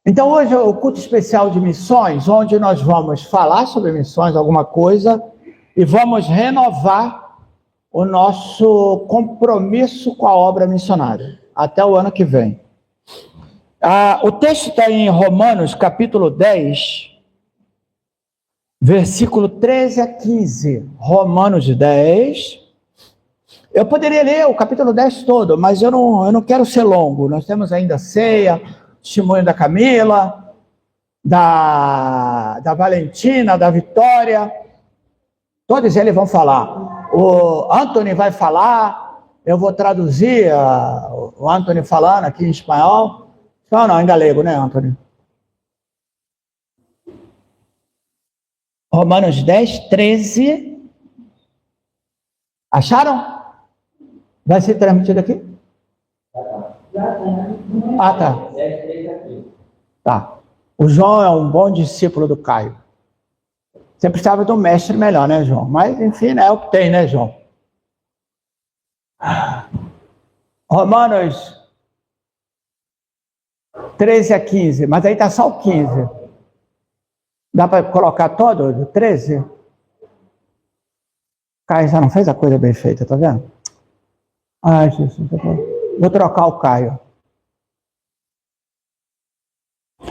Então hoje é o culto especial de missões, onde nós vamos falar sobre missões, alguma coisa, e vamos renovar o nosso compromisso com a obra missionária, até o ano que vem. O texto está em Romanos, capítulo 10, versículo 13 a 15. Romanos 10. Eu poderia ler o capítulo 10 todo, mas eu não quero ser longo. Nós temos ainda ceia, testemunho da Camila, da Valentina, da Vitória. Todos eles vão falar. O Anthony vai falar, eu vou traduzir o Anthony falando aqui em espanhol. Não, em galego, né, Anthony? Romanos 10, 13. Acharam? Vai ser transmitido aqui? Ah, tá. Tá. O João é um bom discípulo do Caio. Você precisava de um mestre melhor, né, João? Mas, enfim, é o que tem, né, João? Romanos 13 a 15. Mas aí tá só o 15. Dá para colocar todo do 13? Caio já não fez a coisa bem feita, tá vendo? Ai, Jesus. Vou trocar o Caio.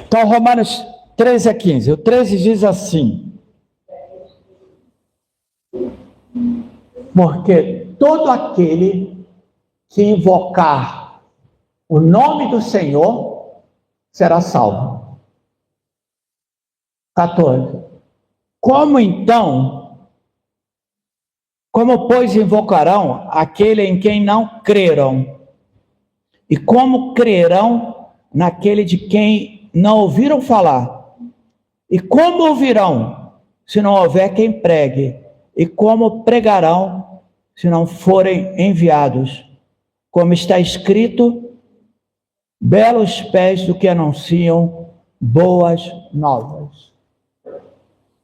Então, Romanos 13 a 15. O 13 diz assim: porque todo aquele que invocar o nome do Senhor será salvo. 14. Como pois invocarão aquele em quem não creram? E como crerão naquele de quem não ouviram falar? E como ouvirão se não houver quem pregue? E como pregarão se não forem enviados? Como está escrito, belos pés do que anunciam boas novas.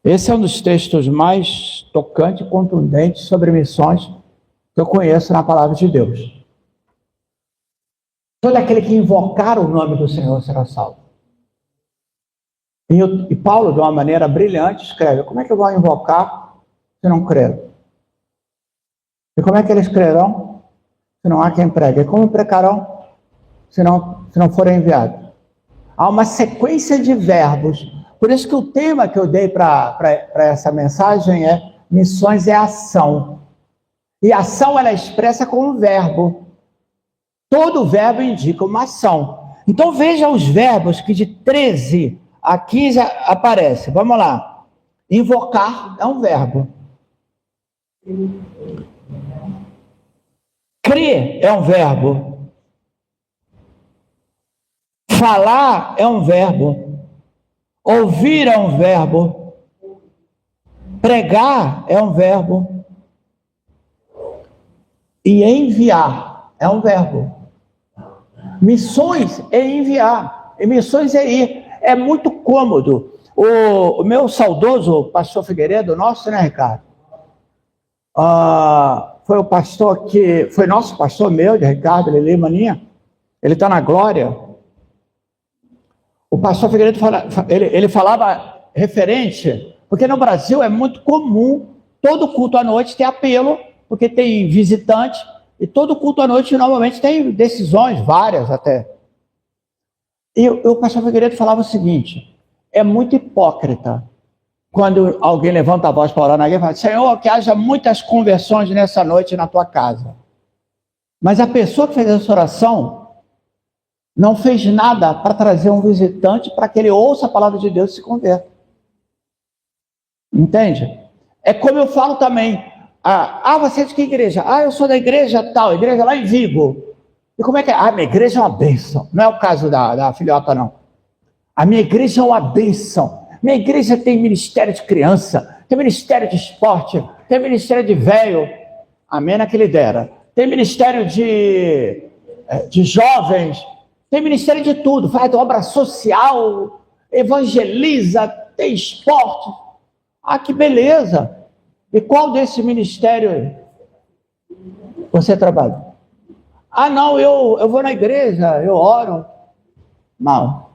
Esse é um dos textos mais tocantes e contundentes sobre missões que eu conheço na palavra de Deus. Todo aquele que invocar o nome do Senhor será salvo. E Paulo, de uma maneira brilhante, escreve: como é que eu vou invocar se não crer? E como é que eles crerão se não há quem pregue? E como pregarão se não forem enviados? Há uma sequência de verbos. Por isso que o tema que eu dei para essa mensagem é: missões é ação. E ação ela é expressa com um verbo. Todo verbo indica uma ação. Então veja os verbos que de 13 a 15 aparecem. Vamos lá. Invocar é um verbo. Crer é um verbo. Falar é um verbo. Ouvir é um verbo. Pregar é um verbo. E enviar é um verbo. Missões é enviar. E missões é ir. É muito cômodo. O meu saudoso pastor Figueiredo, nosso, né, Ricardo? Foi o pastor que... Foi nosso pastor meu, de Ricardo, Lili Maninha. Ele está na glória. O pastor Figueiredo ele falava referente, porque no Brasil é muito comum todo culto à noite ter apelo, porque tem visitante, e todo culto à noite normalmente tem decisões, várias até. E o pastor Figueiredo falava o seguinte: é muito hipócrita quando alguém levanta a voz para orar na igreja e fala: Senhor, que haja muitas conversões nessa noite na tua casa. Mas a pessoa que fez essa oração não fez nada para trazer um visitante para que ele ouça a palavra de Deus e se converta. Entende? É como eu falo também: você é de que igreja? Eu sou da igreja tal, igreja lá em Vigo. E como é que é? Minha igreja é uma bênção. Não é o caso da filhota, não. A minha igreja é uma bênção. Minha igreja tem ministério de criança, tem ministério de esporte, tem ministério de velho. Amém na que ele dera. Tem ministério de jovens, tem ministério de tudo. Faz obra social, evangeliza, tem esporte. Que beleza. E qual desse ministério você trabalha? Não, eu vou na igreja, eu oro. Não.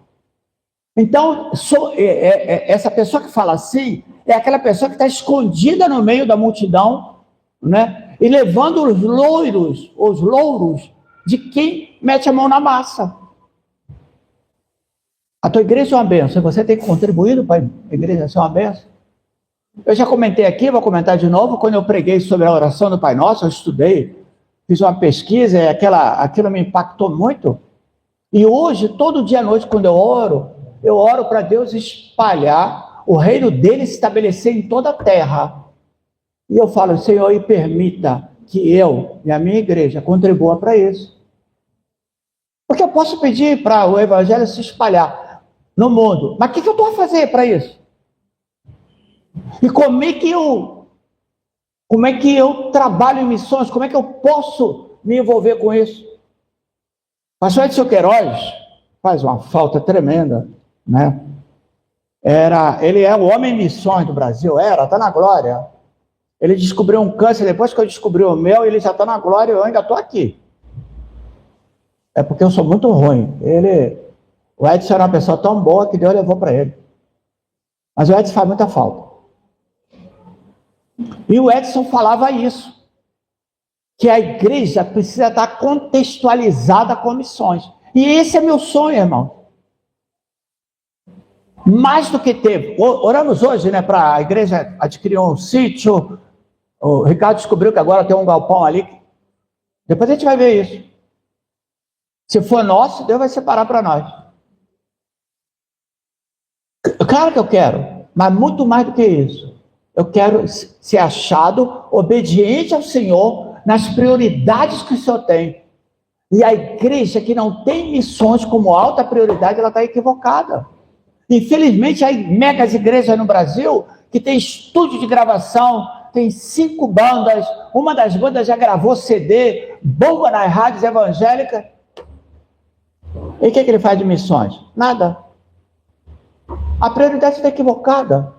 Então, essa pessoa que fala assim é aquela pessoa que está escondida no meio da multidão, né? E levando os louros de quem mete a mão na massa. A tua igreja é uma bênção, você tem contribuído para a igreja ser uma bênção. Eu já comentei aqui, vou comentar de novo, quando eu preguei sobre a oração do Pai Nosso, eu estudei, fiz uma pesquisa e aquilo me impactou muito. E hoje, todo dia à noite, quando eu oro para Deus espalhar o reino dele se estabelecer em toda a terra. E eu falo, Senhor, e permita que eu e a minha igreja contribua para isso. Porque eu posso pedir para o evangelho se espalhar no mundo, mas o que eu estou a fazer para isso? E como é que eu trabalho em missões? Como é que eu posso me envolver com isso? Pastor Edson Queiroz faz uma falta tremenda, né? Ele é o homem em missões do Brasil, está na glória. Ele descobriu um câncer, depois que eu descobri o meu, ele já está na glória e eu ainda estou aqui. É porque eu sou muito ruim. O Edson era uma pessoa tão boa que Deus levou para ele. Mas o Edson faz muita falta. E o Edson falava isso, que a igreja precisa estar contextualizada com missões. E esse é meu sonho, irmão. Mais do que teve. Oramos hoje, né, para a igreja adquirir um sítio. O Ricardo descobriu que agora tem um galpão ali. Depois a gente vai ver isso. Se for nosso, Deus vai separar para nós. Claro que eu quero, mas muito mais do que isso. Eu quero ser achado obediente ao Senhor nas prioridades que o Senhor tem. E a igreja que não tem missões como alta prioridade, ela está equivocada. Infelizmente, há megas igrejas no Brasil que tem estúdio de gravação, tem 5 bandas, uma das bandas já gravou CD, bomba nas rádios evangélicas. E o que ele faz de missões? Nada. A prioridade está equivocada.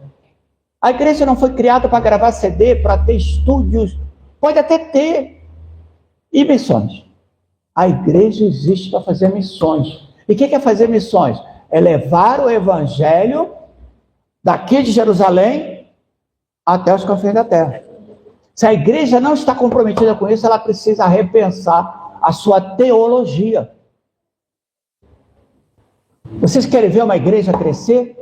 A igreja não foi criada para gravar CD, para ter estúdios. Pode até ter. E missões? A igreja existe para fazer missões. E o que é fazer missões? É levar o evangelho daqui de Jerusalém até os confins da terra. Se a igreja não está comprometida com isso, ela precisa repensar a sua teologia. Vocês querem ver uma igreja crescer?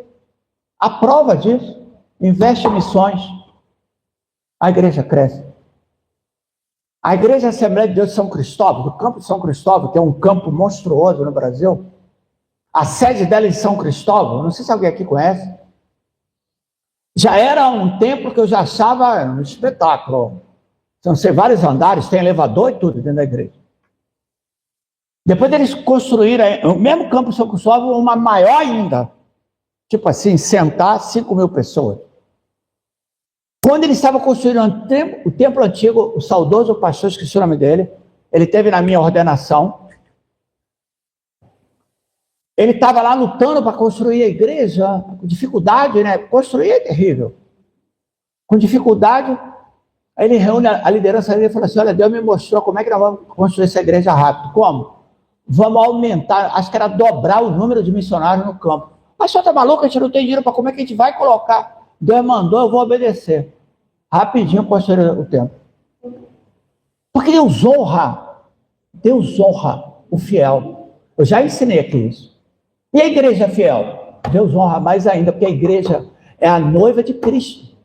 A prova disso. Investe em missões, a igreja cresce. A Igreja Assembleia de Deus de São Cristóvão, do campo de São Cristóvão, que é um campo monstruoso no Brasil, a sede dela é em São Cristóvão, não sei se alguém aqui conhece, já era um templo que eu já achava um espetáculo. São vários andares, tem elevador e tudo dentro da igreja. Depois eles construíram, o mesmo campo de São Cristóvão, uma maior ainda, tipo assim, sentar 5.000 pessoas. Quando ele estava construindo o templo antigo, o saudoso pastor, esqueci o nome dele, ele esteve na minha ordenação. Ele estava lá lutando para construir a igreja, com dificuldade, né? Construir é terrível. Com dificuldade, aí ele reúne a liderança dele e fala assim, olha, Deus me mostrou como é que nós vamos construir essa igreja rápido. Como? Vamos aumentar, acho que era dobrar o número de missionários no campo. Mas só tá maluco, a gente não tem dinheiro para como é que a gente vai colocar? Deus mandou, eu vou obedecer. Rapidinho construir o templo. Porque Deus honra o fiel. Eu já ensinei aqui isso. E a igreja fiel? Deus honra mais ainda, porque a igreja é a noiva de Cristo.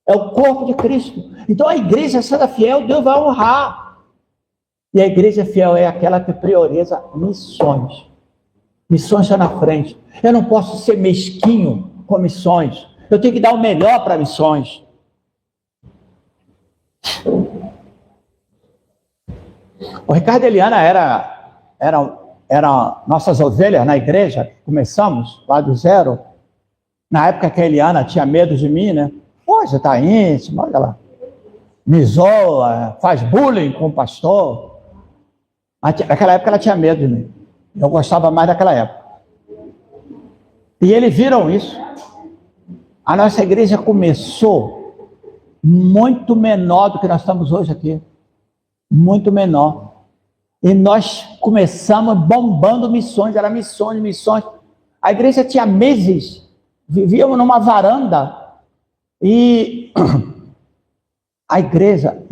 É o corpo de Cristo. Então a igreja sendo fiel, Deus vai honrar. E a igreja fiel é aquela que prioriza missões. Missões está na frente. Eu não posso ser mesquinho com missões. Eu tenho que dar o melhor para missões. O Ricardo e a Eliana eram nossas ovelhas na igreja. Começamos lá do zero. Na época que a Eliana tinha medo de mim, né? Hoje está íntima, olha lá. Me zoa, faz bullying com o pastor. Mas naquela época ela tinha medo de mim. Eu gostava mais daquela época. E eles viram isso. A nossa igreja começou muito menor do que nós estamos hoje aqui. Muito menor. E nós começamos bombando missões, era missões. A igreja tinha meses, vivíamos numa varanda, e a igreja,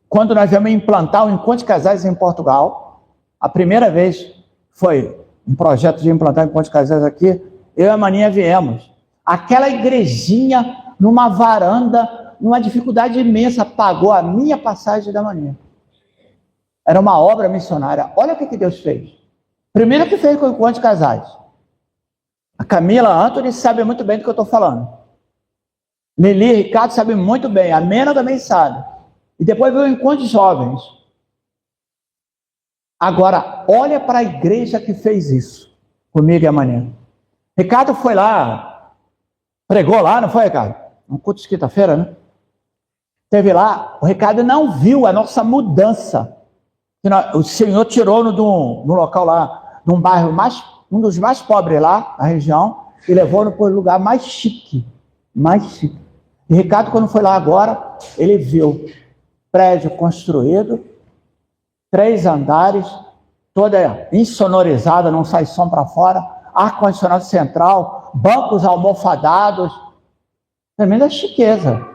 quando nós viemos implantar o Encontro de Casais em Portugal, a primeira vez foi um projeto de implantar o Encontro de Casais aqui, eu e a Maninha viemos. Aquela igrejinha, numa varanda, numa dificuldade imensa, pagou a minha passagem da Maninha. Era uma obra missionária. Olha o que Deus fez. Primeiro que fez com o Encontro de Casais. A Camila, a Anthony sabe muito bem do que eu estou falando. Lili e Ricardo sabem muito bem. A Mena também sabe. E depois veio o Encontro de Jovens. Agora, olha para a igreja que fez isso. Comigo e a Maninha. Ricardo foi lá, pregou lá, não foi, Ricardo? Um culto de quinta-feira, né? Teve lá, o Ricardo não viu a nossa mudança. O Senhor tirou-nos de um local lá, de um bairro um dos mais pobres lá, na região, e levou-nos para o lugar mais chique. Mais chique. E Ricardo, quando foi lá agora, ele viu prédio construído, 3 andares, toda insonorizada, não sai som para fora, ar-condicionado central, bancos almofadados, tremenda chiqueza.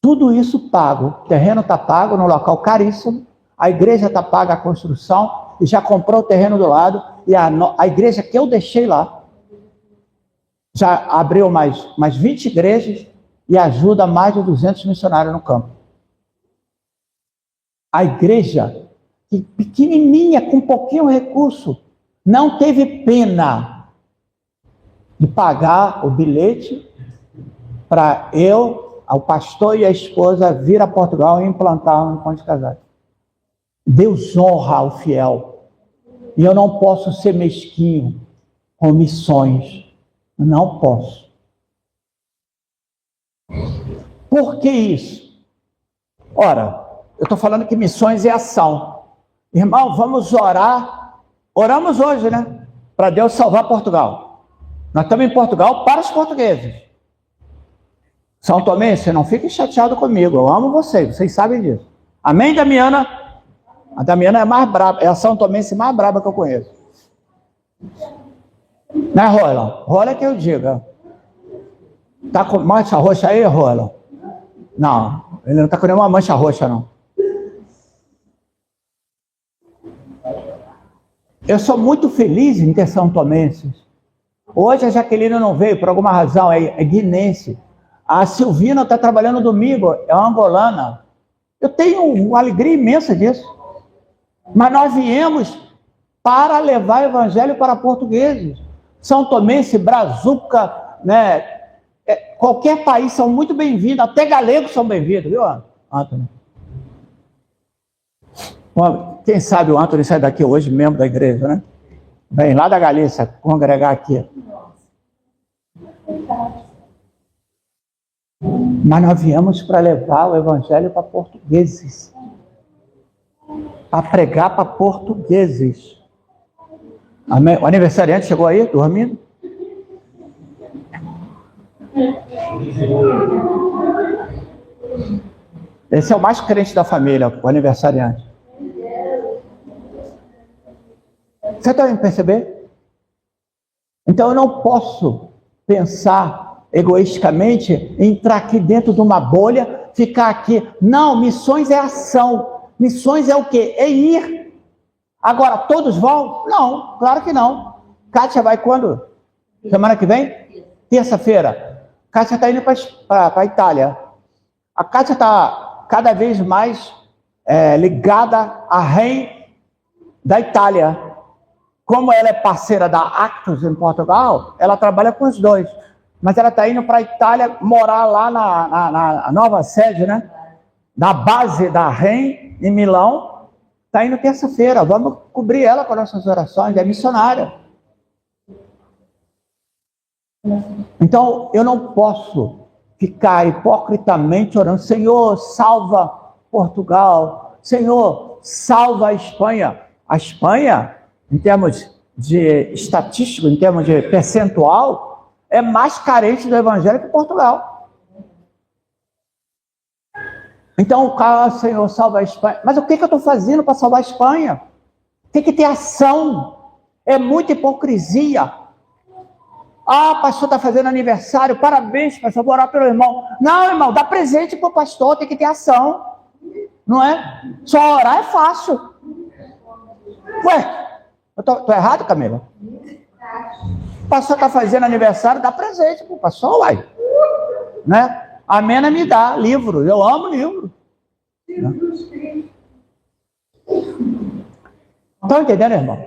Tudo isso pago, o terreno está pago no local caríssimo, a igreja está paga a construção, e já comprou o terreno do lado, e a igreja que eu deixei lá, já abriu mais 20 igrejas, e ajuda mais de 200 missionários no campo. A igreja, pequenininha, com pouquinho recurso, não teve pena de pagar o bilhete para eu, o pastor e a esposa vir a Portugal e implantar um Encontro de Casais. Deus honra o fiel. E eu não posso ser mesquinho com missões. Não posso. Por que isso? Ora, eu estou falando que missões é ação. Irmão, vamos orar. Oramos hoje, né? Para Deus salvar Portugal. Nós estamos em Portugal para os portugueses. São Tomé, você não fique chateado comigo. Eu amo vocês sabem disso. Amém, Damiana? A Damiana é mais braba, é a São Tomense mais braba que eu conheço. Né, Rola? Rola é que eu diga. Tá com mancha roxa aí, Rola? Não, ele não está com nenhuma mancha roxa, não. Eu sou muito feliz em ter São Tomenses. Hoje a Jaqueline não veio, por alguma razão, é guinense. A Silvina está trabalhando domingo, é uma angolana. Eu tenho uma alegria imensa disso. Mas nós viemos para levar o evangelho para portugueses. São Tomense, Brazuca, né? Qualquer país são muito bem-vindos, até galegos são bem-vindos, viu, Antônio? Quem sabe o Antônio sai daqui hoje, membro da igreja, né? Vem lá da Galícia congregar aqui. Mas nós viemos para levar o evangelho para portugueses. Para pregar para portugueses. Amém? O aniversariante chegou aí, dormindo? Esse é o mais crente da família, o aniversariante. Você está me perceber? Então eu não posso pensar egoisticamente, entrar aqui dentro de uma bolha, ficar aqui. Não, missões é ação. Missões é o quê? É ir. Agora, todos vão? Não, claro que não. Kátia vai quando? Semana que vem? Terça-feira. Kátia está indo para a Itália. A Kátia está cada vez mais ligada à REM da Itália. Como ela é parceira da Actus em Portugal, ela trabalha com os dois. Mas ela está indo para a Itália morar lá na nova sede, né? Na base da REM, em Milão. Está indo terça-feira. Vamos cobrir ela com nossas orações. É missionária. Então, eu não posso ficar hipocritamente orando. Senhor, salva Portugal. Senhor, salva a Espanha. A Espanha, em termos de estatístico, em termos de percentual, é mais carente do evangelho que Portugal. Então, Senhor, salva a Espanha. Mas o que eu estou fazendo para salvar a Espanha? Tem que ter ação. É muita hipocrisia. Ah, o pastor está fazendo aniversário, parabéns, pastor, vou orar pelo irmão. Não, irmão, dá presente para o pastor, tem que ter ação. Não é? Só orar é fácil. Ué, eu tô errado, Camila? O pastor está fazendo aniversário, dá presente para o pastor, uai. Né? A Mena me dá livro, eu amo livro. Né? Estão entendendo, irmão?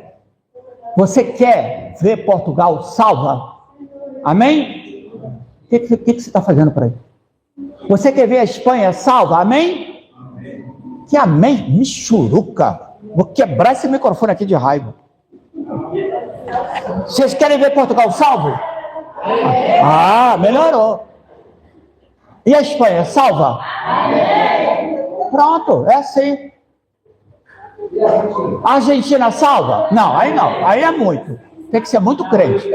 Você quer ver Portugal salva? Amém? O que você está fazendo para ele? Você quer ver a Espanha salva? Amém? Que amém? Michuruca. Vou quebrar esse microfone aqui de raiva. Vocês querem ver Portugal salvo? Ah, melhorou. E a Espanha salva? Pronto, é assim. A Argentina salva? Não, aí não. Aí é muito. Tem que ser muito crente.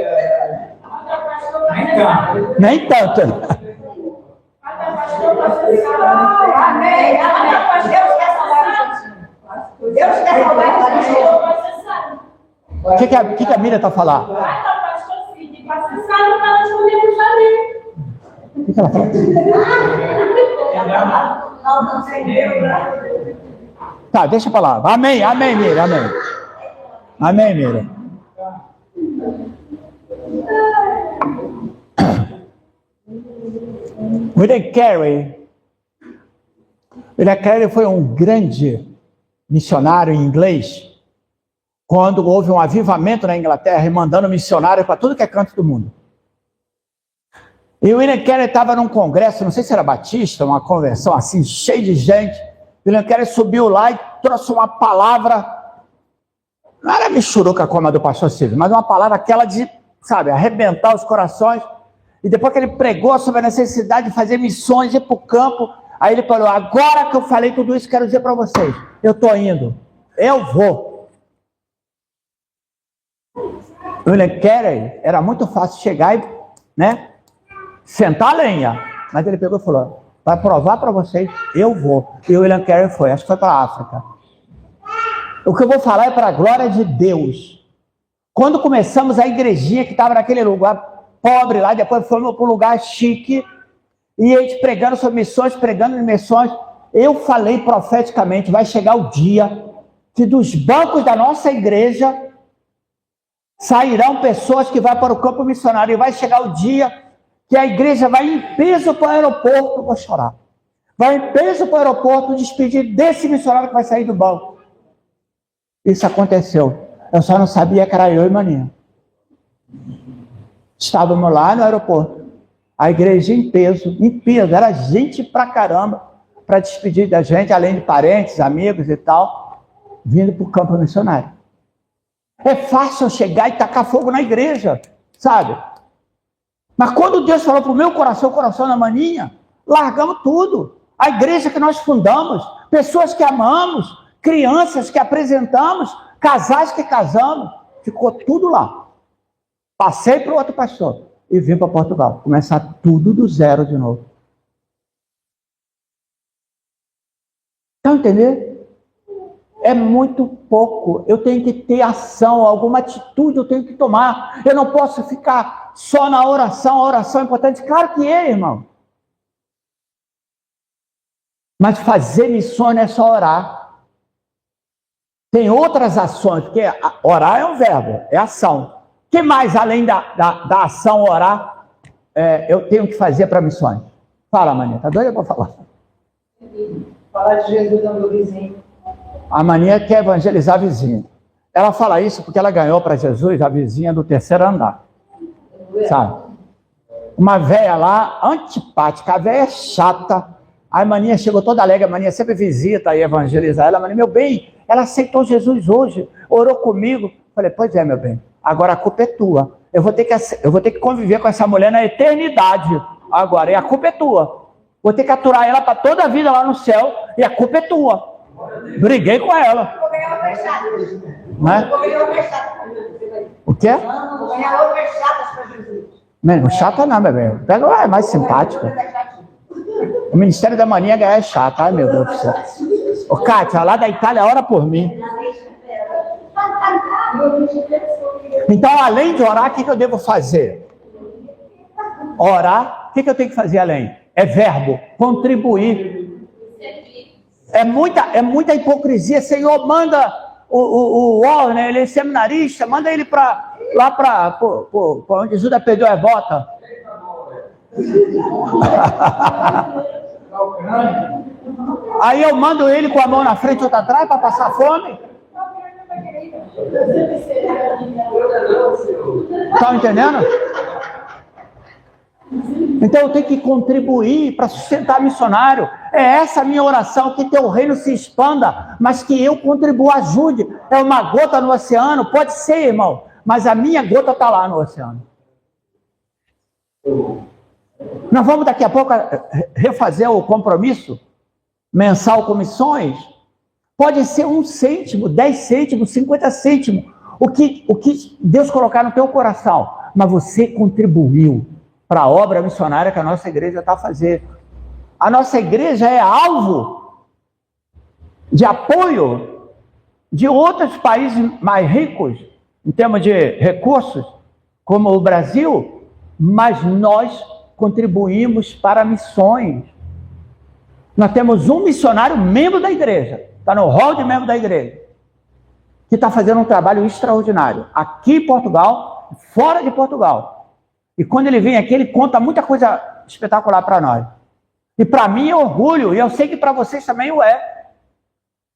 Nem tanto. Amém. Deus quer salvar a gente. O que a Miriam está falando? O que ela fala? Tá, deixa pra lá. Amém, amém, Miriam, amém. Amém, Miriam. William Carey foi um grande missionário inglês quando houve um avivamento na Inglaterra e mandando missionários para tudo que é canto do mundo. E o William Carey estava num congresso, não sei se era batista, uma convenção assim, cheia de gente. O William Carey subiu lá e trouxe uma palavra, não era michuruca como a do pastor Silvio, mas uma palavra aquela de, sabe, arrebentar os corações. E depois que ele pregou sobre a necessidade de fazer missões, ir para o campo, aí ele falou, agora que eu falei tudo isso, quero dizer para vocês, eu estou indo, eu vou. O William Carey, era muito fácil chegar e, né, sentar a lenha. Mas ele pegou e falou, para provar para vocês, eu vou. E o William Carey foi, acho que foi para a África. O que eu vou falar é para a glória de Deus. Quando começamos a igrejinha que estava naquele lugar pobre lá, depois fomos para um lugar chique, e a gente pregando sobre missões, pregando em missões, eu falei profeticamente, vai chegar o dia que dos bancos da nossa igreja sairão pessoas que vão para o campo missionário, e vai chegar o dia que a igreja vai em peso para o aeroporto, vou chorar, vai em peso para o aeroporto despedir desse missionário que vai sair do banco. Isso aconteceu, eu só não sabia que era eu e Maninha. Estávamos lá no aeroporto, a igreja em peso, era gente pra caramba, para despedir da gente, além de parentes, amigos e tal, vindo para o campo missionário. É fácil chegar e tacar fogo na igreja, sabe? Mas quando Deus falou para o meu coração, o coração da Maninha, largamos tudo. A igreja que nós fundamos, pessoas que amamos, crianças que apresentamos, casais que casamos, ficou tudo lá. Passei para o outro pastor e vim para Portugal. Começar tudo do zero de novo. Estão entendendo? É muito pouco. Eu tenho que ter ação, alguma atitude eu tenho que tomar. Eu não posso ficar só na oração. A oração é importante. Claro que é, irmão. Mas fazer missões não é só orar. Tem outras ações, porque orar é um verbo, é ação. O que mais, além da ação orar, eu tenho que fazer para missões? Fala, Maninha, tá doida para falar? Falar de Jesus ao meu vizinho. A Maninha quer evangelizar a vizinha. Ela fala isso porque ela ganhou para Jesus a vizinha do terceiro andar. Sabe? Uma velha lá, antipática, a velha é chata. Aí a Maninha chegou toda alegre, a Maninha sempre visita e evangeliza ela. Maninha, meu bem, ela aceitou Jesus hoje, orou comigo. Falei, pois é, meu bem. Agora a culpa é tua. Eu vou ter que conviver com essa mulher na eternidade. Agora, e a culpa é tua. Vou ter que aturar ela para toda a vida lá no céu, e a culpa é tua. Briguei com ela. Vou ganhar outra chata. Né? Vou ganhar outra chata. O quê? Vou ganhar outra chata para Jesus. Não, chata não, meu bem. Pega uma mais simpática. O ministério da Maninha ganhar é chato. Ai, meu Deus do céu. Ô, Kátia, lá da Itália, ora por mim. Então, além de orar, o que eu devo fazer? Orar, o que eu tenho que fazer além? É verbo, contribuir. É muita hipocrisia. Senhor, manda o Warner, ele é seminarista, manda ele lá para onde Judas perdeu as botas. Aí eu mando ele com a mão na frente e outra atrás para passar fome. Estão entendendo? Então eu tenho que contribuir para sustentar missionário. É essa a minha oração, que teu reino se expanda, mas que eu contribua, ajude. É uma gota no oceano, pode ser, irmão, mas a minha gota está lá no oceano. Nós vamos daqui a pouco refazer o compromisso mensal com missões. Pode ser 1 cêntimo, 10 cêntimos, 50 cêntimos, o que Deus colocar no teu coração, mas você contribuiu para a obra missionária que a nossa igreja está fazendo. A nossa igreja é alvo de apoio de outros países mais ricos, em termos de recursos, como o Brasil, mas nós contribuímos para missões. Nós temos um missionário membro da igreja, está no hall de membro da igreja, que está fazendo um trabalho extraordinário, aqui em Portugal, fora de Portugal. E quando ele vem aqui, ele conta muita coisa espetacular para nós. E para mim é orgulho, e eu sei que para vocês também o é.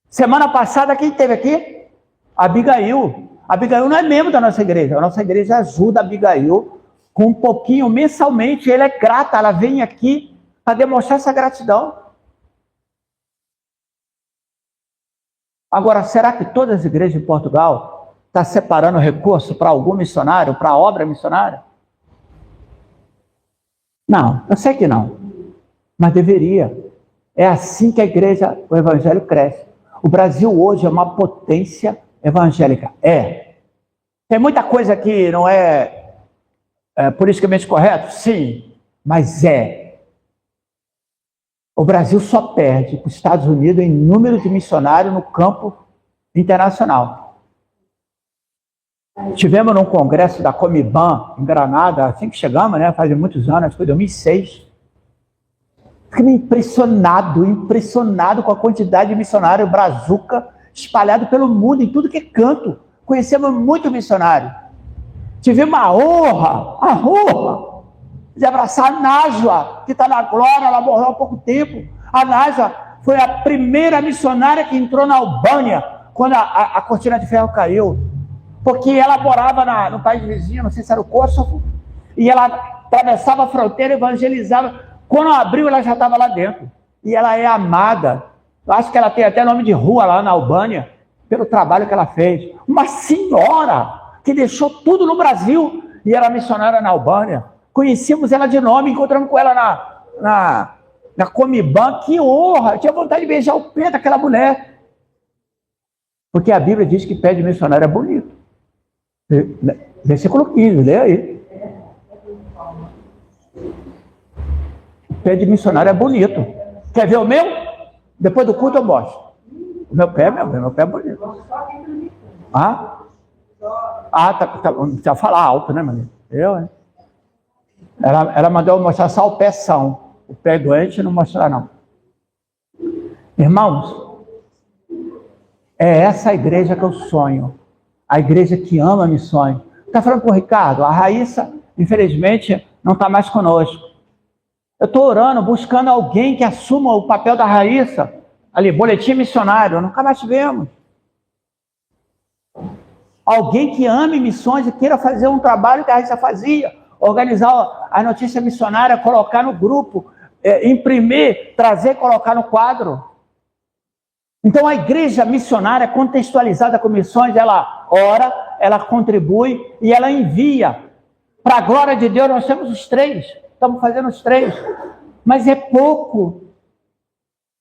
Semana passada, quem esteve aqui? Abigail. Abigail não é membro da nossa igreja. A nossa igreja ajuda a Abigail com um pouquinho mensalmente. Ela é grata, ela vem aqui para demonstrar essa gratidão. Agora, será que todas as igrejas de Portugal estão separando recurso para algum missionário, para a obra missionária? Não, eu sei que não, mas deveria. É assim que a igreja, o evangelho cresce. O Brasil hoje é uma potência evangélica. Tem muita coisa que não é politicamente correto? Sim, mas é. O Brasil só perde para os Estados Unidos em número de missionários no campo internacional. Tivemos num congresso da Comiban, em Granada, assim que chegamos, né? Faz muitos anos, foi 2006. Fiquei impressionado com a quantidade de missionários brazuca espalhado pelo mundo, em tudo que é canto. Conhecemos muito missionário. Tivemos a honra de abraçar a Nájua, que está na glória, ela morreu há pouco tempo. A Nájua foi a primeira missionária que entrou na Albânia, quando a cortina de ferro caiu. Porque ela morava no país vizinho, não sei se era o Kosovo, e ela atravessava a fronteira, evangelizava. Quando abriu, ela já estava lá dentro. E ela é amada. Eu acho que ela tem até nome de rua lá na Albânia, pelo trabalho que ela fez. Uma senhora que deixou tudo no Brasil e era missionária na Albânia. Conhecíamos ela de nome, encontramos com ela na Comiban. Que honra! Eu tinha vontade de beijar o pé daquela mulher. Porque a Bíblia diz que pé de missionário é bonito. Versículo 15, lê aí. O pé de missionário é bonito. Quer ver o meu? Depois do culto eu mostro. O meu pé é bonito. Precisa falar alto, né, Maria? Ela mandou eu mostrar só o pé são. O pé doente não mostrar, não. Irmãos, é essa a igreja que eu sonho. A igreja que ama missões. Está falando com o Ricardo? A Raíssa, infelizmente, não está mais conosco. Eu estou orando, buscando alguém que assuma o papel da Raíssa. Ali, boletim missionário, nunca mais tivemos. Alguém que ame missões e queira fazer um trabalho que a Raíssa fazia. Organizar a notícia missionária, colocar no grupo, imprimir, trazer, colocar no quadro. Então a igreja missionária contextualizada com missões, ela ora, ela contribui e ela envia. Para a glória de Deus, nós temos os 3. Estamos fazendo os 3. Mas é pouco.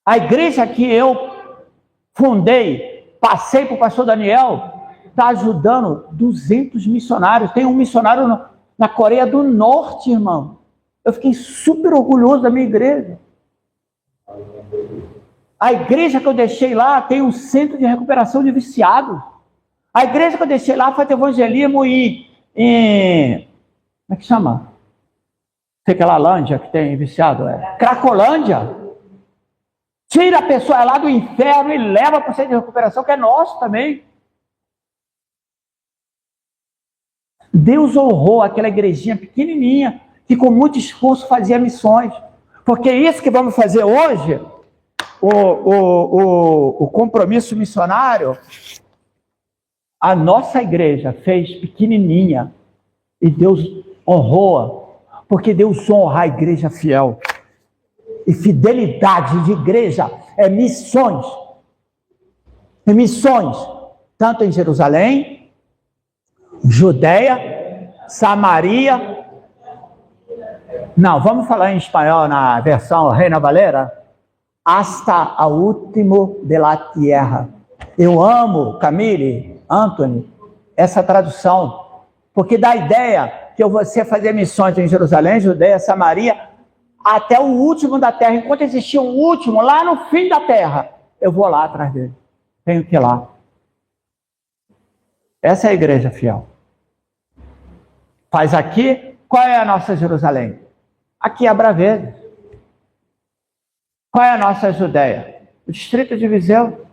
A igreja que eu fundei, passei para o pastor Daniel, está ajudando 200 missionários. Tem um missionário na Coreia do Norte, irmão. Eu fiquei super orgulhoso da minha igreja. A igreja que eu deixei lá tem um centro de recuperação de viciados. A igreja que eu deixei lá faz evangelismo em como é que chama? Sei que é Lândia que tem viciado, Cracolândia. Tira a pessoa lá do inferno e leva para o centro de recuperação, que é nosso também. Deus honrou aquela igrejinha pequenininha, que com muito esforço fazia missões. Porque isso que vamos fazer hoje, o compromisso missionário, a nossa igreja fez pequenininha e Deus honrou, porque Deus honra a igreja fiel. E fidelidade de igreja é missões. É missões, tanto em Jerusalém, Judeia, Samaria. Não, vamos falar em espanhol na versão Reina Valera. Hasta a último de la tierra. Eu amo, Camille, Anthony, essa tradução, porque dá a ideia que eu vou fazer missões em Jerusalém, Judeia, Samaria, até o último da terra. Enquanto existia um último, lá no fim da terra, eu vou lá atrás dele. Tenho que ir lá. Essa é a igreja fiel. Faz aqui, qual é a nossa Jerusalém? Aqui é Abraveses. Qual é a nossa Judeia? O distrito de Viseu.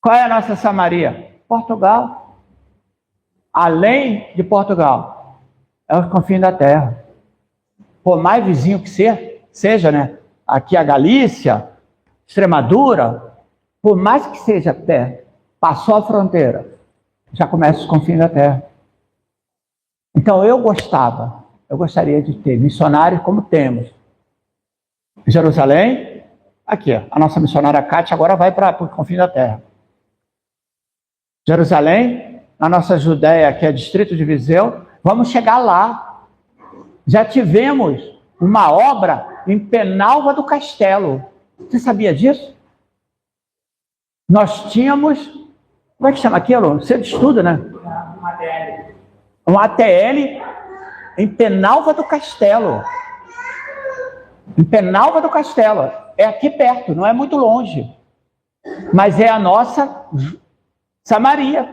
Qual é a nossa Samaria? Portugal. Além de Portugal, é os confins da terra. Por mais vizinho que seja, né? Aqui a Galícia, Extremadura, por mais que seja perto, passou a fronteira, já começa os confins da terra. Então eu gostaria de ter missionários como temos. Jerusalém, aqui, a nossa missionária Cátia agora vai para o confim da terra. Jerusalém, a nossa Judeia, que é distrito de Viseu, vamos chegar lá. Já tivemos uma obra em Penalva do Castelo. Você sabia disso? Nós tínhamos, como é que chama aquilo? Você estuda, né? Um ATL em Penalva do Castelo. Em Penalva do Castelo. É aqui perto, não é muito longe. Mas é a nossa Samaria.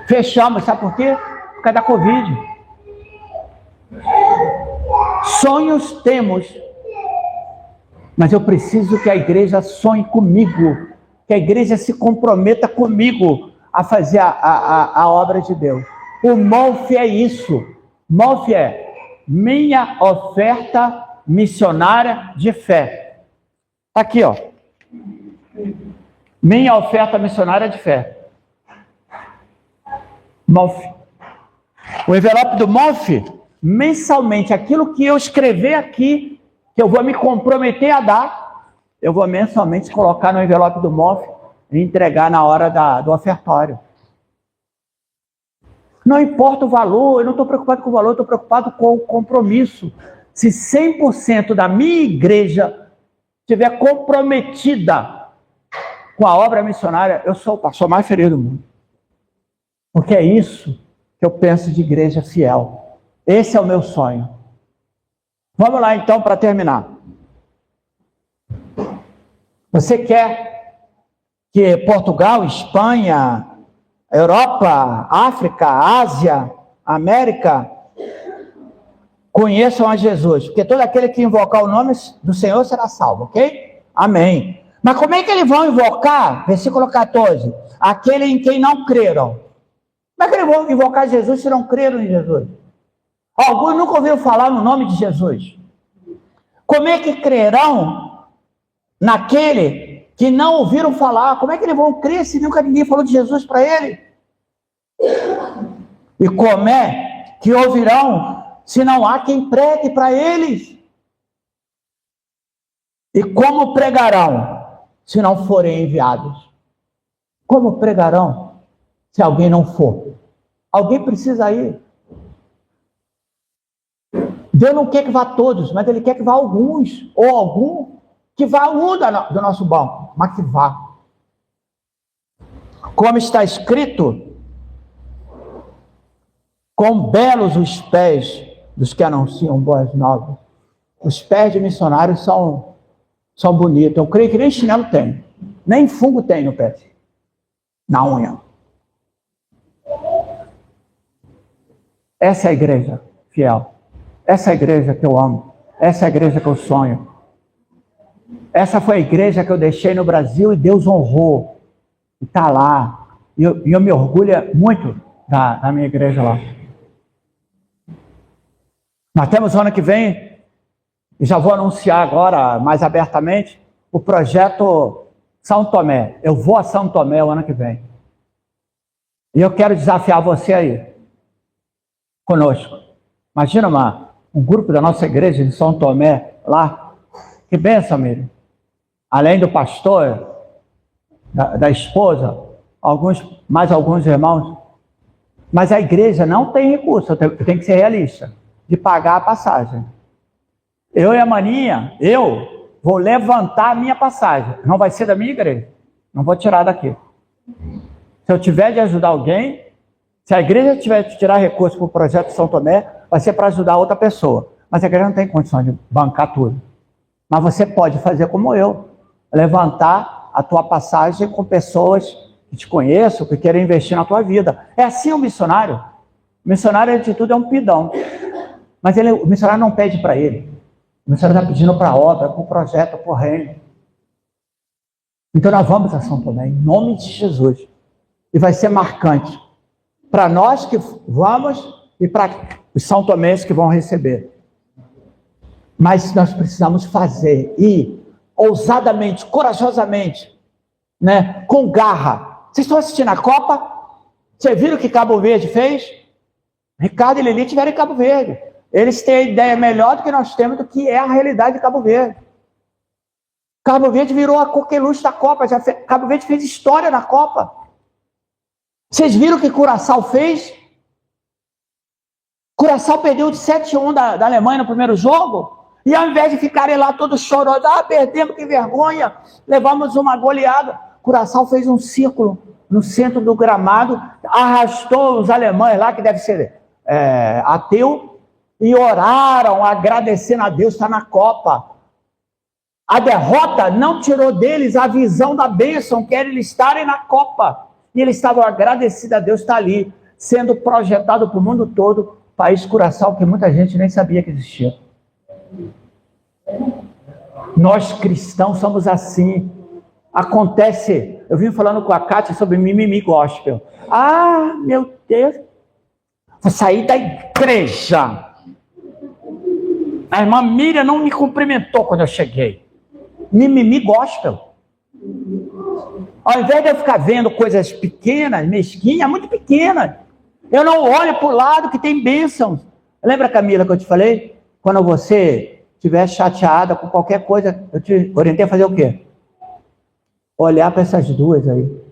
Fechamos, sabe por quê? Por causa da Covid. Sonhos temos, mas eu preciso que a igreja sonhe comigo, que a igreja se comprometa comigo a fazer a obra de Deus. O MOF é isso. MOF é minha oferta missionária de fé. Está aqui, ó. Minha oferta missionária de fé. MOF. O envelope do MOF, mensalmente, aquilo que eu escrever aqui, que eu vou me comprometer a dar, eu vou mensalmente colocar no envelope do MOF e entregar na hora do ofertório. Não importa o valor, eu não estou preocupado com o valor, eu estou preocupado com o compromisso. Se 100% da minha igreja estiver comprometida com a obra missionária, eu sou o pastor mais feliz do mundo. Porque é isso que eu penso de igreja fiel. Esse é o meu sonho. Vamos lá então para terminar. Você quer que Portugal, Espanha, Europa, África, Ásia, América conheçam a Jesus? Porque todo aquele que invocar o nome do Senhor será salvo, ok? Amém. Mas como é que eles vão invocar? Versículo 14. Aquele em quem não creram. Como é que eles vão invocar Jesus se não creram em Jesus? Alguns nunca ouviram falar no nome de Jesus. Como é que crerão naquele que não ouviram falar? Como é que eles vão crer se nunca ninguém falou de Jesus para ele? E como é que ouvirão se não há quem pregue para eles? E como pregarão se não forem enviados? Como pregarão se alguém não for? Alguém precisa ir. Deus não quer que vá todos, mas Ele quer que vá alguns, ou algum, que vá um do nosso banco, mas que vá. Como está escrito, quão belos os pés dos que anunciam boas novas. Os pés de missionários são bonitos. Eu creio que nem chinelo tem, nem fungo tem no pé. na unha. Essa é a igreja fiel. Essa é a igreja que eu amo. Essa é a igreja que eu sonho. Essa foi a igreja que eu deixei no Brasil e Deus honrou. E está lá. E eu me orgulho muito da minha igreja lá. Nós temos ano que vem, e já vou anunciar agora mais abertamente, o projeto São Tomé. Eu vou a São Tomé o ano que vem. E eu quero desafiar você aí, conosco. Imagina um grupo da nossa igreja de São Tomé lá. Que bênção, Miriam. Além do pastor, da esposa, mais alguns irmãos. Mas a igreja não tem recurso, eu tenho que ser realista, de pagar a passagem. Eu e a Maninha, eu vou levantar a minha passagem. Não vai ser da minha igreja. Não vou tirar daqui. Se eu tiver de ajudar alguém, se a igreja tiver de tirar recurso para o projeto São Tomé, vai ser para ajudar outra pessoa. Mas a igreja não tem condição de bancar tudo. Mas você pode fazer como eu. Levantar a tua passagem com pessoas que te conheçam, que querem investir na tua vida. É assim o missionário. O missionário, antes de tudo, é um pidão. Mas o missionário não pede para ele. O missionário está pedindo para a obra, para o projeto, para o reino. Então nós vamos a São Tomé, em nome de Jesus. E vai ser marcante. Para nós que vamos e para os são tomenses que vão receber. Mas nós precisamos fazer, ir ousadamente, corajosamente, né? Com garra. Vocês estão assistindo a Copa? Vocês viram o que Cabo Verde fez? Ricardo e Lili tiveram em Cabo Verde. Eles têm a ideia melhor do que nós temos do que é a realidade de Cabo Verde. Cabo Verde virou a coqueluche da Copa. Cabo Verde fez história na Copa. Vocês viram o que Curaçao fez? Curaçao perdeu de 7-1 da Alemanha no primeiro jogo. E ao invés de ficarem lá todos chorosos, perdemos, que vergonha, levamos uma goleada. Curaçao fez um círculo no centro do gramado, arrastou os alemães lá, que deve ser ateu, e oraram agradecendo a Deus, está na Copa. A derrota não tirou deles a visão da bênção, que era eles estarem na Copa. E eles estavam agradecidos a Deus estar ali, sendo projetado para o mundo todo, país Curaçao, que muita gente nem sabia que existia. Nós cristãos somos assim. Acontece, eu vim falando com a Kátia sobre mimimi gospel. Meu Deus, vou sair da igreja. A irmã Miriam não me cumprimentou quando eu cheguei. Mimimi gospel. Ao invés de eu ficar vendo coisas pequenas, mesquinhas, muito pequenas, eu não olho para o lado que tem bênçãos. Lembra, Camila, que eu te falei? Quando você estiver chateada com qualquer coisa, eu te orientei a fazer o quê? Olhar para essas duas aí.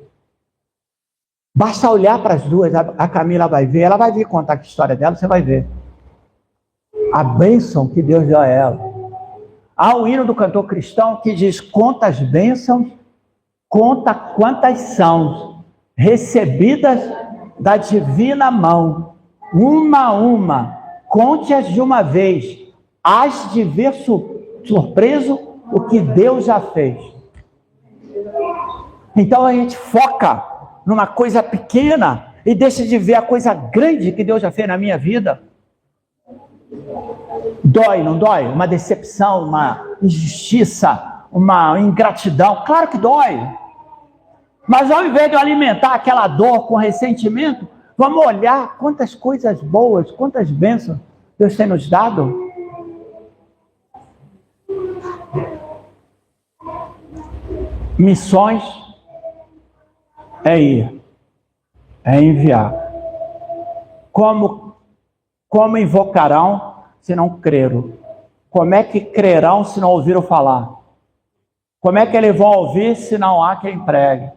Basta olhar para as duas, a Camila vai ver, ela vai vir contar a história dela, você vai ver. A bênção que Deus deu a ela. Há um hino do cantor cristão que diz: conta as bênçãos, conta quantas são recebidas da divina mão, uma a uma, conte-as de uma vez, hás de ver surpreso o que Deus já fez. Então a gente foca numa coisa pequena e deixa de ver a coisa grande que Deus já fez na minha vida. Dói, não dói? Uma decepção, uma injustiça, uma ingratidão. Claro que dói. Mas ao invés de eu alimentar aquela dor com ressentimento, vamos olhar quantas coisas boas, quantas bênçãos Deus tem nos dado. Missões é ir, é enviar. Como invocarão se não creram? Como é que crerão se não ouviram falar? Como é que eles vão ouvir se não há quem pregue?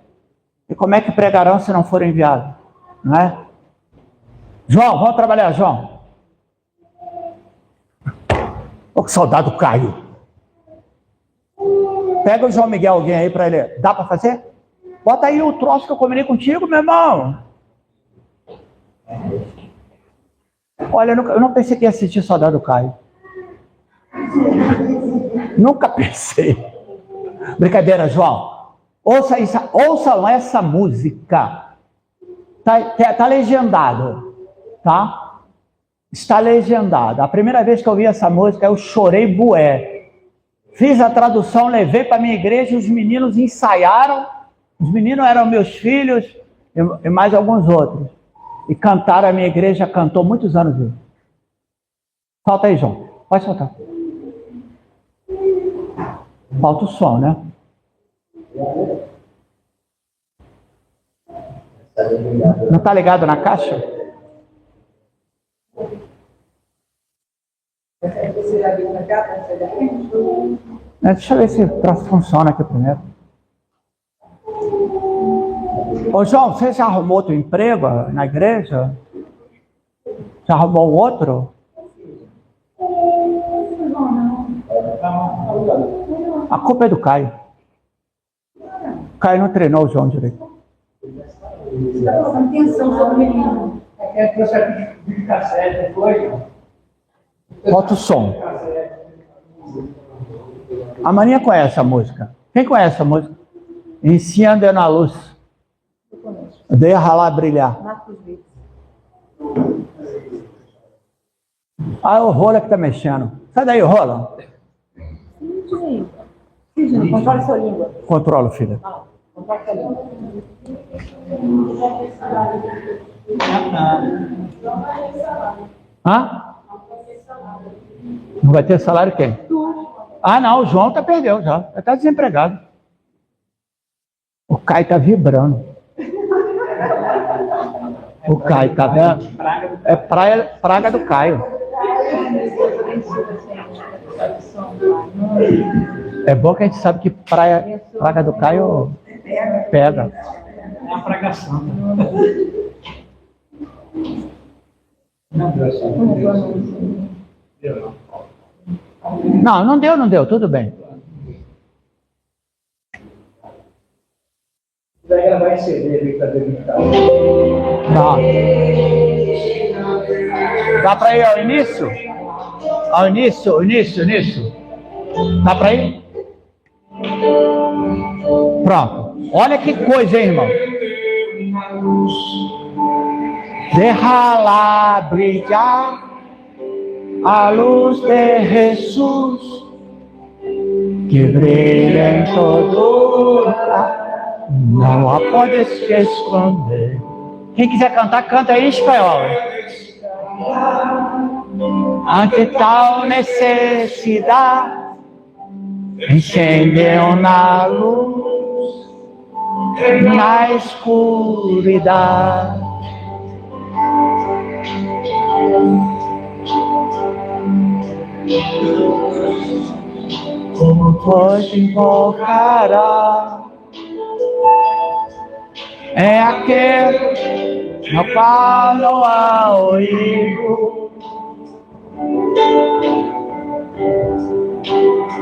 E como é que pregarão se não forem enviados? Não é? João, vamos trabalhar, João. O soldado caiu. Pega o João Miguel, alguém aí para ele. Dá para fazer? Bota aí o troço que eu combinei contigo, meu irmão. Olha, eu não pensei que ia assistir Soldado Caio. Nunca pensei. Brincadeira, João. Ouçam essa música. Tá legendado, tá? Está legendado. A primeira vez que eu ouvi essa música, eu chorei bué. Fiz a tradução, levei para minha igreja, os meninos ensaiaram. Os meninos eram meus filhos e mais alguns outros. E cantaram, a minha igreja cantou muitos anos isso. Solta aí, João. Pode soltar. Falta o som, né? Não está ligado na caixa? Deixa eu ver se o troço funciona aqui primeiro. Ô, João, você já arrumou outro emprego na igreja? Já arrumou outro? A culpa é do Caio. O Caio não treinou o João direito. Atenção sobre o menino. Bota o som. A Maninha conhece a música. Quem conhece a música? Enciende na luz. Deixa lá brilhar. Ah, o Rola que tá mexendo. Sai daí, Rola. Controle sua língua. Controlo, filha. Controle sua língua. Hã? Não vai ter salário quem? Ah, não, o João perdeu já. Ele tá desempregado. O Caio tá vibrando. O Caio tá vendo? É praga do Caio. É bom que a gente sabe que praga do Caio pega. É uma praga santa. Não deu, tudo bem. Vai gravar em CD para dedicar. Tá. Dá para ir ao início? Ao início. Dá para ir? Pronto. Olha que coisa, hein, irmão? Deixa brilhar a luz de Jesus, que brilha em todo lugar. Não a pode se esconder. Quem quiser cantar, canta em espanhol. Ante tal necessidade, encendeu na luz, na escuridão. Como pode invocar? É aquele no qual não há orgulho,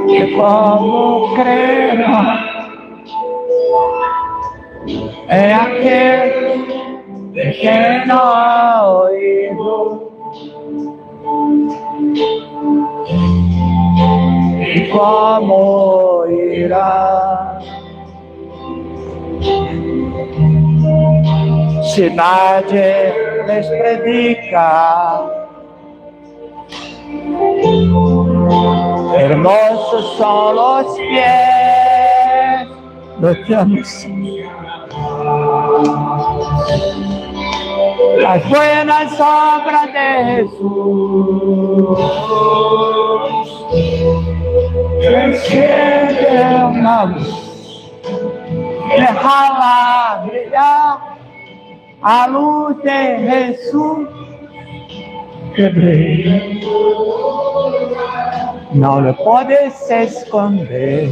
e como crer? É aquele de quem não há orgulho, e como irá? Si nadie les predica, hermosos son los pies de Jesús, las buenas obras de Jesús, enciende una luz, déjala brillar a luz de Jesús, que brilla, no le puedes esconder,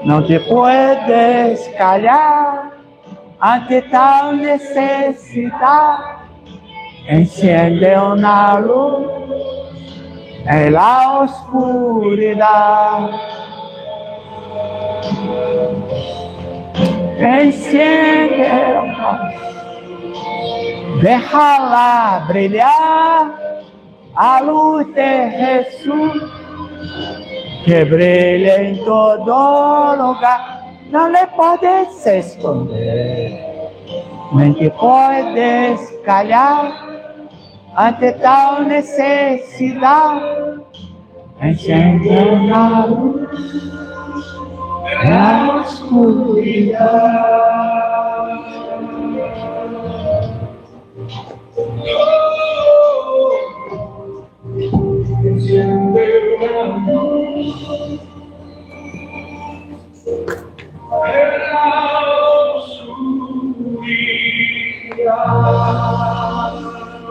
no te puedes callar ante tal necesidad. Enciende una luz en la oscuridad. Enciende una luz, déjala brillar a luz de Jesús, que brilla en todo lugar. não lhe podes esconder, nem te podes calhar ante tal necessidade. Encende a luz na escuridão.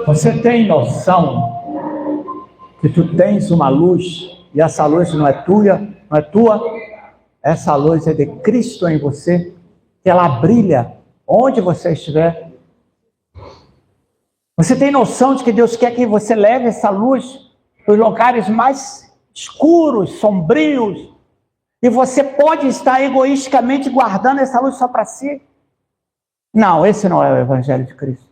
Você tem noção que tu tens uma luz e essa luz não é tua, essa luz é de Cristo em você, que ela brilha onde você estiver. Você tem noção de que Deus quer que você leve essa luz para os lugares mais escuros, sombrios, e você pode estar egoisticamente guardando essa luz só para si? Não, esse não é o Evangelho de Cristo.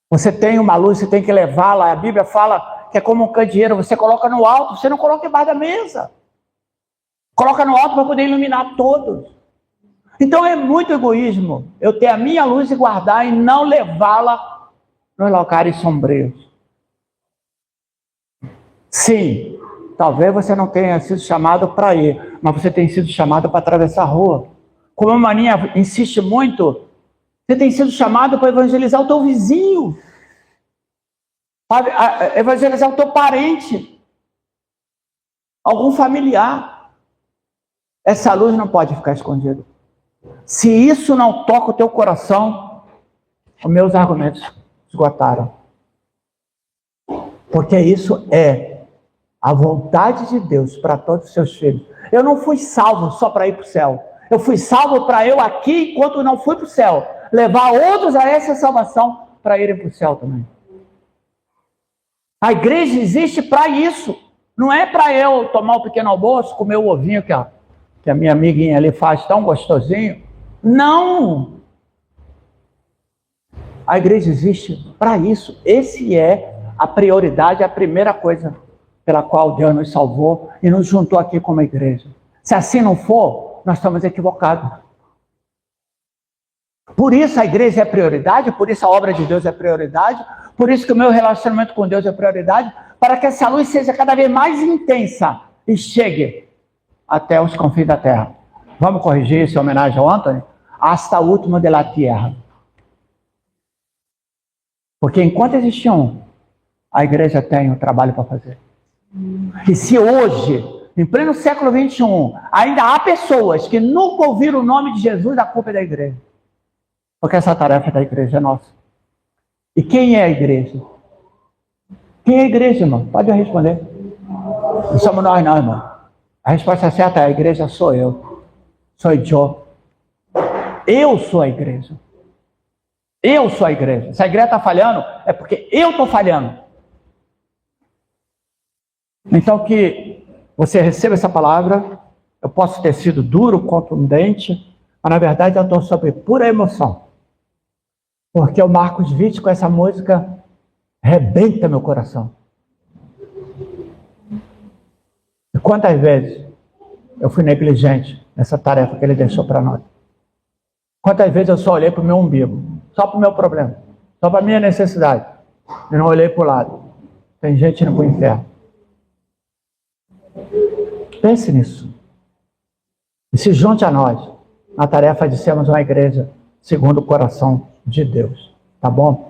Você tem uma luz, você tem que levá-la. A Bíblia fala que é como um candeeiro, você coloca no alto, você não coloca embaixo da mesa. Coloca no alto para poder iluminar todos. Então é muito egoísmo eu ter a minha luz e guardar e não levá-la nos lugares sombrios. Sim, talvez você não tenha sido chamado para ir, mas você tem sido chamado para atravessar a rua. Como a Maninha insiste muito, você tem sido chamado para evangelizar o teu vizinho, para evangelizar o teu parente, algum familiar. Essa luz não pode ficar escondida. Se isso não toca o teu coração, os meus argumentos esgotaram. Porque isso é a vontade de Deus para todos os seus filhos. Eu não fui salvo só para ir para o céu. Eu fui salvo para eu aqui, enquanto não fui para o céu, levar outros a essa salvação para irem para o céu também. A igreja existe para isso. Não é para eu tomar um pequeno almoço, comer o ovinho que a minha amiguinha ali faz tão gostosinho. Não! A igreja existe para isso. Esse é a prioridade, a primeira coisa pela qual Deus nos salvou e nos juntou aqui como igreja. Se assim não for, nós estamos equivocados. Por isso a igreja é prioridade, por isso a obra de Deus é prioridade, por isso que o meu relacionamento com Deus é prioridade, para que essa luz seja cada vez mais intensa e chegue até os confins da terra. Vamos corrigir essa homenagem ao Anthony? Hasta o último de la tierra. Porque enquanto existe um, a igreja tem um trabalho para fazer. E se hoje, em pleno século XXI, ainda há pessoas que nunca ouviram o nome de Jesus, a culpa é da igreja. Porque essa tarefa da igreja é nossa. E quem é a igreja? Quem é a igreja, irmão? Pode responder. Não somos nós não, irmão. A resposta certa é: a igreja sou eu. Sou eu. Eu sou a igreja. Eu sou a igreja. Se a igreja está falhando, é porque eu estou falhando. Então que você receba essa palavra. Eu posso ter sido duro, contundente, mas na verdade eu estou sob pura emoção. Porque o Marcos Witt com essa música rebenta meu coração. E quantas vezes eu fui negligente nessa tarefa que ele deixou para nós? Quantas vezes eu só olhei para o meu umbigo, só para o meu problema, só para a minha necessidade, e não olhei para o lado. Tem gente indo para o inferno. Pense nisso. E se junte a nós na tarefa de sermos uma igreja segundo o coração de Deus. Tá bom?